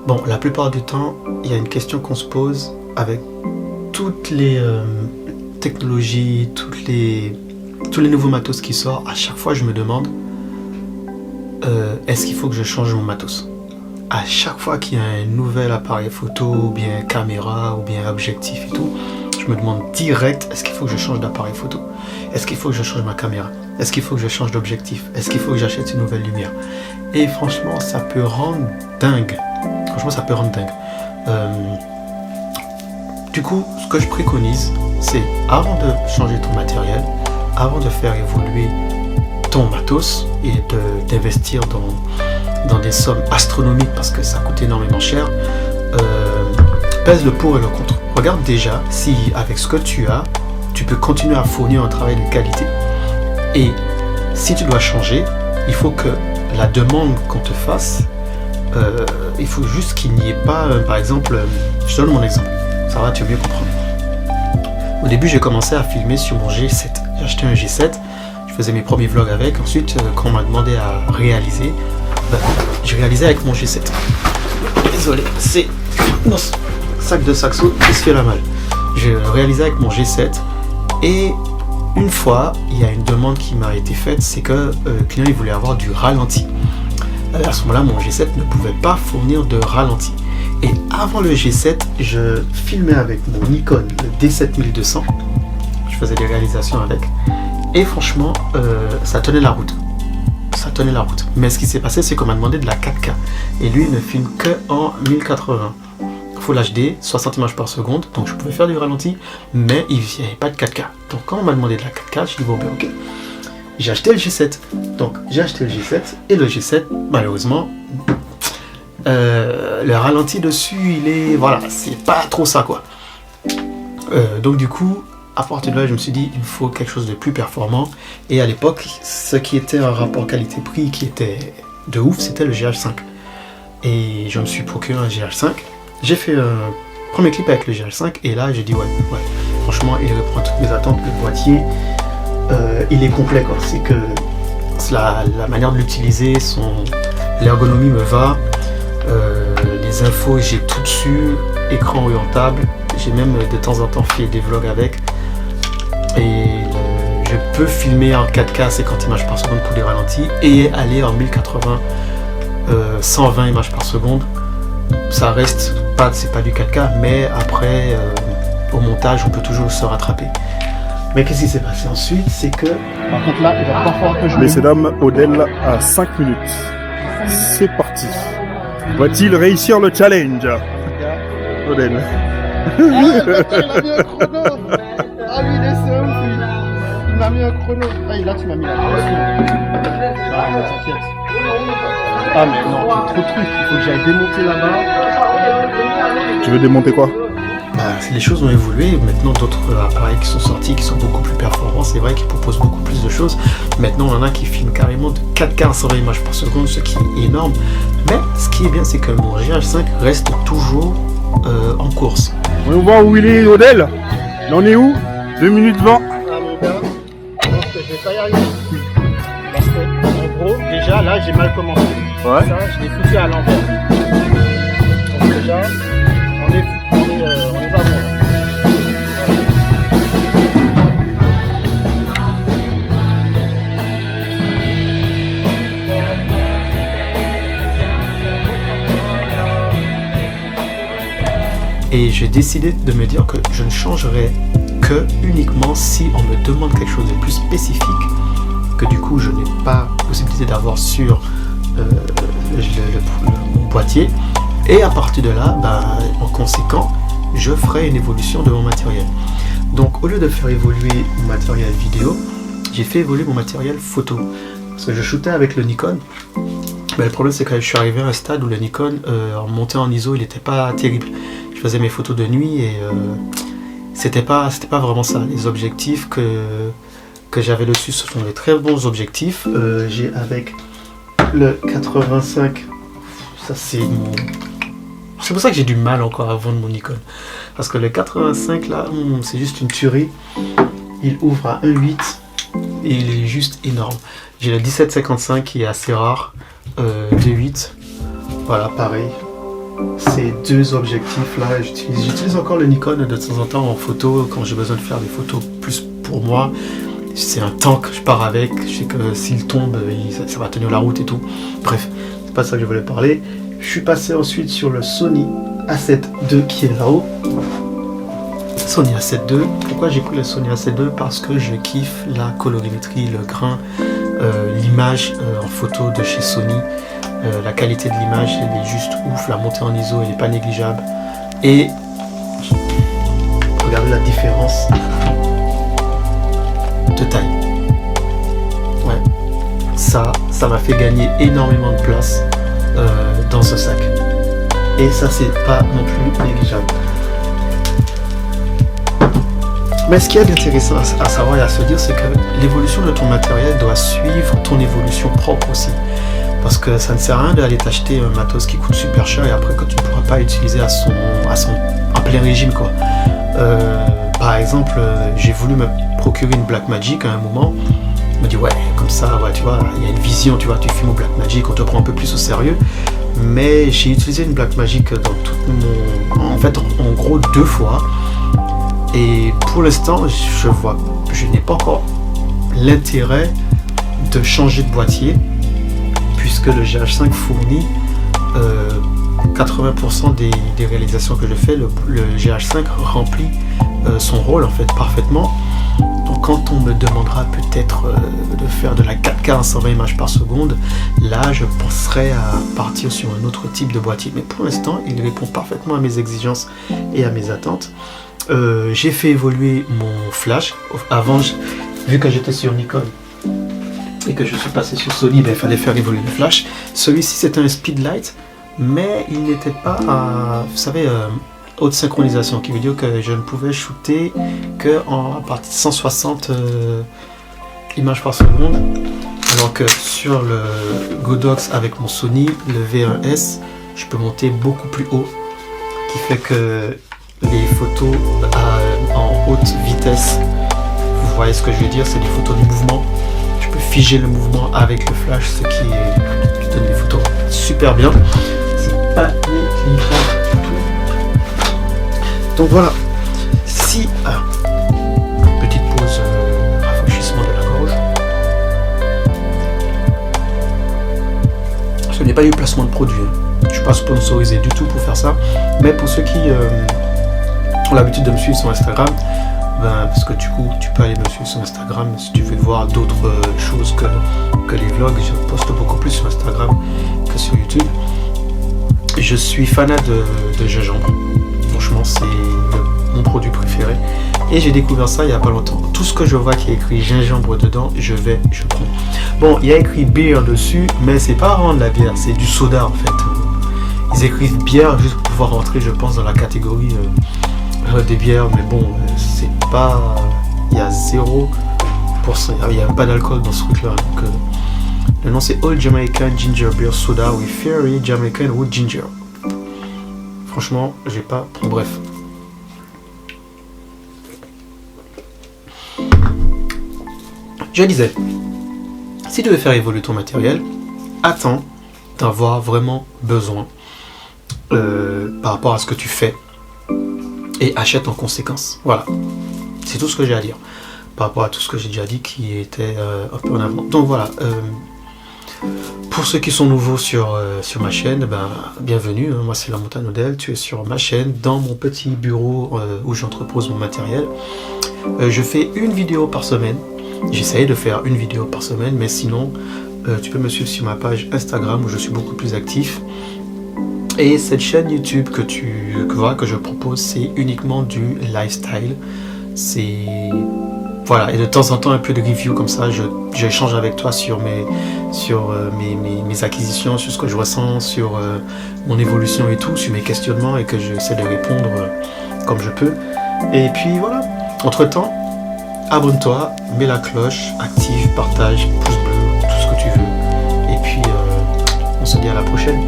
Bon, la plupart du temps, il y a une question qu'on se pose avec toutes les technologies, tous les nouveaux matos qui sortent. À chaque fois, je me demande, est-ce qu'il faut que je change mon matos? À chaque fois qu'il y a un nouvel appareil photo, ou bien caméra, ou bien objectif et tout, je me demande direct, est-ce qu'il faut que je change d'appareil photo? Est-ce qu'il faut que je change ma caméra? Est-ce qu'il faut que je change d'objectif? Est-ce qu'il faut que j'achète une nouvelle lumière? Et franchement, ça peut rendre dingue. Franchement, ça peut rendre dingue. Du coup, ce que je préconise, c'est avant de changer ton matériel, avant de faire évoluer ton matos et d'investir dans des sommes astronomiques parce que ça coûte énormément cher, pèse le pour et le contre. Regarde déjà si avec ce que tu as, tu peux continuer à fournir un travail de qualité. Et si tu dois changer, il faut que la demande qu'on te fasse, il faut juste qu'il n'y ait pas, par exemple, je donne mon exemple, ça va, tu vas mieux comprendre. Au début, j'ai commencé à filmer sur mon G7. J'ai acheté un G7, je faisais mes premiers vlogs avec. Ensuite, quand on m'a demandé à réaliser, j'ai réalisé avec mon G7. Désolé, c'est mon sac de saxo qui se fait la malle. J'ai réalisé avec mon G7 et une fois, il y a une demande qui m'a été faite, c'est que le client il voulait avoir du ralenti. À ce moment-là, mon G7 ne pouvait pas fournir de ralenti. Et avant le G7, je filmais avec mon Nikon le D7200. Je faisais des réalisations avec. Et franchement, ça tenait la route. Ça tenait la route. Mais ce qui s'est passé, c'est qu'on m'a demandé de la 4K. Et lui, il ne filme que en 1080. Full HD, 60 images par seconde. Donc je pouvais faire du ralenti, mais il n'y avait pas de 4K. Donc quand on m'a demandé de la 4K, j'ai dit bon ben ok. J'ai acheté le G7. Donc j'ai acheté le G7. Et le G7, malheureusement, le ralenti dessus, il est... Voilà, c'est pas trop ça quoi. Donc du coup, à partir de là, je me suis dit, il me faut quelque chose de plus performant. Et à l'époque, ce qui était un rapport qualité-prix qui était de ouf, c'était le GH5. Et je me suis procuré un GH5. J'ai fait un premier clip avec le GH5 et là, j'ai dit ouais, franchement, il répond à toutes mes attentes. Le boîtier, il est complet quoi. C'est que la manière de l'utiliser, l'ergonomie me va. Les infos, j'ai tout dessus. Écran orientable. J'ai même de temps en temps fait des vlogs avec. Et je peux filmer en 4K 50 images par seconde pour les ralentis et aller en 1080 120 images par seconde. Ça reste pas, c'est pas du 4K, mais après au montage on peut toujours se rattraper. Mais qu'est-ce qui s'est passé ensuite, c'est que par contre là il va pas falloir que je... Messieurs dames, Odell à 5 minutes. C'est parti. Va-t-il réussir le challenge? Odell. Il m'a mis un chrono. Ah lui il est ouf. Il m'a mis un chrono. Ah là tu m'as mis la pression. Ah mais t'inquiète. Ah mais non, trop de trucs. Il faut que j'aille démonter là-bas. Tu veux démonter quoi? Les choses ont évolué. Maintenant d'autres appareils qui sont sortis, qui sont beaucoup plus performants. C'est vrai qu'ils proposent beaucoup plus de choses. Maintenant on en a qui filment carrément de 4K à 120 images par seconde, ce qui est énorme. Mais ce qui est bien, c'est que mon GH5 reste toujours en course. On voit où il est, Odell. Il en est où? 2 minutes 20. Ah mais bien, je pense que je vais pas y arriver. Parce que en gros, déjà là j'ai mal commencé. Ouais. Ça, je l'ai foutu à l'envers. Donc déjà, on est pas bon. Et j'ai décidé de me dire que je ne changerai que uniquement si on me demande quelque chose de plus spécifique, que du coup je n'ai pas possibilité d'avoir sur mon boîtier. Et à partir de là, en conséquent, je ferai une évolution de mon matériel. Donc au lieu de faire évoluer mon matériel vidéo, j'ai fait évoluer mon matériel photo. Parce que je shootais avec le Nikon. Le problème c'est que je suis arrivé à un stade où le Nikon, en montée en ISO, il n'était pas terrible. Je faisais mes photos de nuit et c'était pas vraiment ça. Les objectifs que j'avais dessus, ce sont des très bons objectifs. J'ai avec le 85, ça c'est mon... C'est pour ça que j'ai du mal encore à vendre mon Nikon. Parce que le 85 là, c'est juste une tuerie. Il ouvre à 1.8 et il est juste énorme. J'ai le 17-55 qui est assez rare, 2.8. Voilà, pareil. ces deux objectifs là. J'utilise encore le Nikon de temps en temps en photo quand j'ai besoin de faire des photos plus pour moi. C'est un tank, je pars avec, je sais que s'il tombe, ça va tenir la route et tout. Bref, c'est pas ça que je voulais parler. Je suis passé ensuite sur le Sony A7 II qui est là-haut. Sony A7 II. Pourquoi j'ai pris le Sony A7 II? Parce que je kiffe la colorimétrie, le grain, l'image en photo de chez Sony. La qualité de l'image, elle est juste ouf. La montée en ISO, elle n'est pas négligeable. Et regardez la différence de taille. Ouais, ça m'a fait gagner énormément de place dans ce sac. Et ça, c'est pas non plus négligeable. Mais ce qui est intéressant à savoir et à se dire, c'est que l'évolution de ton matériel doit suivre ton évolution propre aussi. Parce que ça ne sert à rien d'aller t'acheter un matos qui coûte super cher et après que tu ne pourras pas utiliser à plein régime, quoi. Par exemple, j'ai voulu me procurer une Blackmagic à un moment. Je me dis ouais, comme ça, ouais, tu vois, il y a une vision, tu vois, tu filmes au Blackmagic, on te prend un peu plus au sérieux. Mais j'ai utilisé une Blackmagic dans tout en fait, en gros 2 fois. Et pour l'instant, je n'ai pas encore l'intérêt de changer de boîtier, puisque le GH5 fournit 80% des réalisations que je fais. Le GH5 remplit son rôle en fait parfaitement. Donc quand on me demandera peut-être de faire de la 4K à 120 images par seconde, là je penserai à partir sur un autre type de boîtier. Mais pour l'instant, il répond parfaitement à mes exigences et à mes attentes. J'ai fait évoluer mon flash. Avant, vu que j'étais sur Nikon et que je suis passé sur Sony, il fallait faire évoluer le flash. Celui-ci c'était un speedlight, mais il n'était pas à, vous savez, haute synchronisation, qui veut dire que je ne pouvais shooter que à partir de 160 images par seconde, alors que sur le Godox avec mon Sony, le V1S, je peux monter beaucoup plus haut, qui fait que les photos en haute vitesse, vous voyez ce que je veux dire, c'est des photos de mouvement. Je peux figer le mouvement avec le flash, ce qui donne des photos super bien. C'est pas négligeable du tout. Donc voilà. Si petite pause, rafraîchissement de la gorge. Ce n'est pas eu placement de produit. Je ne suis pas sponsorisé du tout pour faire ça. Mais pour ceux qui ont l'habitude de me suivre sur Instagram, parce que du coup tu peux aller me suivre sur Instagram si tu veux voir d'autres choses que les vlogs. Je poste beaucoup plus sur Instagram que sur YouTube. Je suis fanat de gingembre. Franchement, c'est mon produit préféré. Et j'ai découvert ça il n'y a pas longtemps. Tout ce que je vois qui est écrit gingembre dedans, je prends. Bon, il y a écrit bière dessus, mais c'est pas vraiment de la bière, c'est du soda en fait. Ils écrivent bière juste pour pouvoir rentrer, je pense, dans la catégorie des bières, mais bon, c'est pas. Il y a 0%, il n'y a pas d'alcool dans ce truc-là. Donc, le nom c'est All Jamaican Ginger Beer Soda with Fairy Jamaican Wood Ginger. Franchement, j'ai pas. Bref. Je disais, si tu veux faire évoluer ton matériel, attends d'avoir vraiment besoin par rapport à ce que tu fais et achète en conséquence. Voilà, c'est tout ce que j'ai à dire par rapport à tout ce que j'ai déjà dit qui était un peu en avant. Donc voilà, pour ceux qui sont nouveaux sur ma chaîne, bienvenue, hein, moi c'est La Montagne Odell, tu es sur ma chaîne, dans mon petit bureau où j'entrepose mon matériel. Je fais une vidéo par semaine, j'essaye de faire une vidéo par semaine, mais sinon tu peux me suivre sur ma page Instagram où je suis beaucoup plus actif. Et cette chaîne YouTube que je propose, c'est uniquement du lifestyle. C'est voilà, et de temps en temps un peu de review comme ça. J'échange avec toi sur mes acquisitions, sur ce que je ressens, sur mon évolution et tout, sur mes questionnements, et que j'essaie de répondre comme je peux. Et puis voilà. Entre temps, abonne-toi, mets la cloche, active, partage, pouce bleu, tout ce que tu veux. Et puis on se dit à la prochaine.